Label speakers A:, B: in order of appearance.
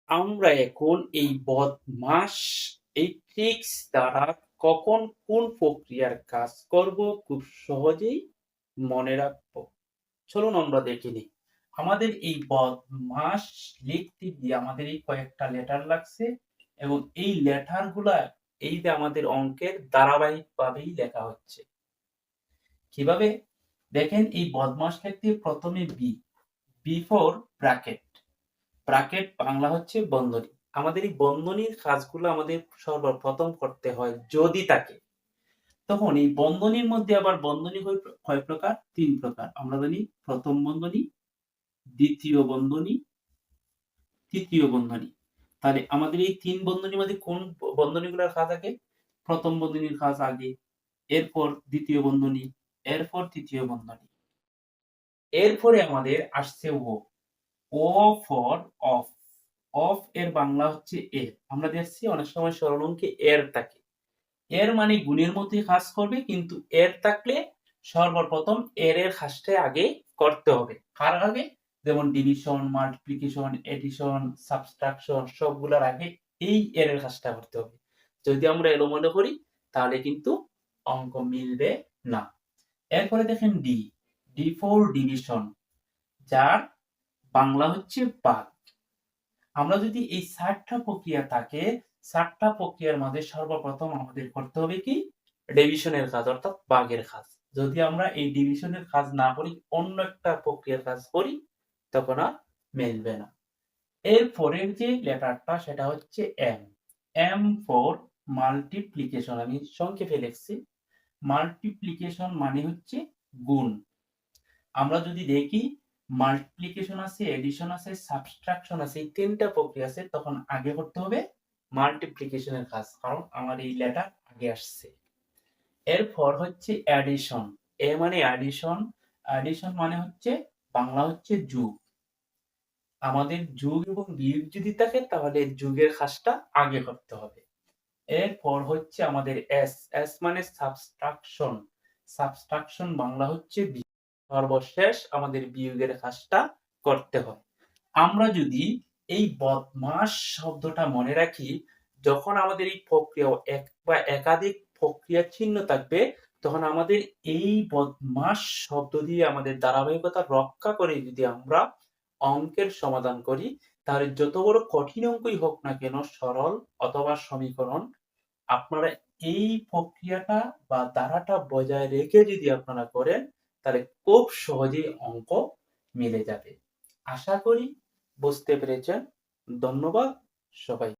A: আমরা এখন এই বদমাস এই ট্রিক্স দ্বারা কখন কোন প্রক্রিয়ার কাজ করব খুব সহজেই মনে রাখবো। চলুন আমরা দেখে নিই। আমাদের এই বদমাস লিখতে গিয়ে আমাদের এই কয়েকটা লেটার লাগছে এবং এই লেটার গুলা এই যে আমাদের অঙ্কের ধারাবাহিকভাবেই লেখা হচ্ছে। কিভাবে? দেখেন এই বদমাস লিখতে প্রথমে বিফোর ব্র্যাকেট। ব্র্যাকেট বাংলা হচ্ছে বন্ধনী। আমাদের এই বন্ধনীর কাজগুলো আমাদের সর্বপ্রথম করতে হয় যদি থাকে। তখন এই বন্ধনীর মধ্যে আবার বন্ধনী কয় প্রকার? ৩ প্রকার। আমরা জানি প্রথম বন্ধনী, দ্বিতীয় বন্ধনী, তৃতীয় বন্ধনী। তাহলে আমাদের এই ৩ বন্ধনীর মধ্যে কোন বন্ধনীগুলোর কাজ আগে? প্রথম বন্ধনীর কাজ আগে, এরপর দ্বিতীয় বন্ধনী, এরপর তৃতীয় বন্ধনী। এরপরে আমাদের আসছে ও ফর অফ। অফ এর বাংলা হচ্ছে এর। আমরা দেখছি অনেক সময় সরল অঙ্কে এর থাকে। এর মানে গুণের মধ্যে কাজ করবে, কিন্তু এর থাকলে সর্বপ্রথম এর কাজটা আগে করতে হবে। কার আগে? যেমন ডিভিশন, মাল্টিপ্লিকেশন, এডিশন, সাবট্রাকশন সবগুলোর আগে এই এর কাজটা করতে হবে। যদি আমরা এলোমেলো করি তাহলে কিন্তু অঙ্ক মিলবে না। এরপরে দেখেন ডি ফর ডিভিশন, যার বাংলা হচ্ছে ভাগ। আমরা যদি এই ৭টা প্রক্রিয়া থাকে, ৭টা প্রক্রিয়ার মধ্যে সর্বপ্রথম আমাদের করতে হবে কি? ডিভিশনের কাজ, অর্থাৎ ভাগের কাজ। যদি আমরা এই ডিভিশনের কাজ না করি, অন্য একটা প্রক্রিয়ার কাজ করি, তখন আর মিলবে না। এর পরের যে লেটারটা সেটা হচ্ছে এম। M for multiplication. আমি সংক্ষেপে লিখছি। মাল্টিপ্লিকেশন মানে হচ্ছে গুণ। আমরা যদি দেখি মাল্টিপ্লিকেশন আছে, এডিশন আছে, সাবট্রাকশন আছে, এই ৩টা প্রক্রিয়া আছে, তখন আগে করতে হবে মাল্টিপ্লিকেশনের কাজ, কারণ আমার এই লেটার আগে আসছে। এরপর হচ্ছে অ্যাডিশন। এ মানে অ্যাডিশন, অ্যাডিশন মানে হচ্ছে বাংলা হচ্ছে যোগ। আমাদের যোগ এবং বিয়োগ যদি থাকে তাহলে যোগের কাজটা আগে করতে হবে। এরপর হচ্ছে আমাদের এস। এস মানে সাবট্রাকশন। সাবট্রাকশন বাংলা হচ্ছে সর্বশেষ আমাদের বিয়োগের কাজটা করতে হয়। আমরা যদি এই বদমাস শব্দটা মনে রাখি, যখন আমাদের এই প্রক্রিয়া এক বা একাধিক প্রক্রিয়া চিহ্ন থাকবে, তখন আমাদের এই বদমাস শব্দ দিয়ে আমাদের ধারাবাহিকতা রক্ষা করে যদি আমরা অঙ্কের সমাধান করি, তাহলে যত বড় কঠিন অঙ্কই হোক না কেন, সরল অথবা সমীকরণ, আপনারা এই প্রক্রিয়াটা বা ধারাটা বজায় রেখে যদি আপনারা করেন, তাহলে খুব সহজেই অঙ্ক মিলে যাবে। আশা করি বুঝতে পেরেছেন। ধন্যবাদ সবাই।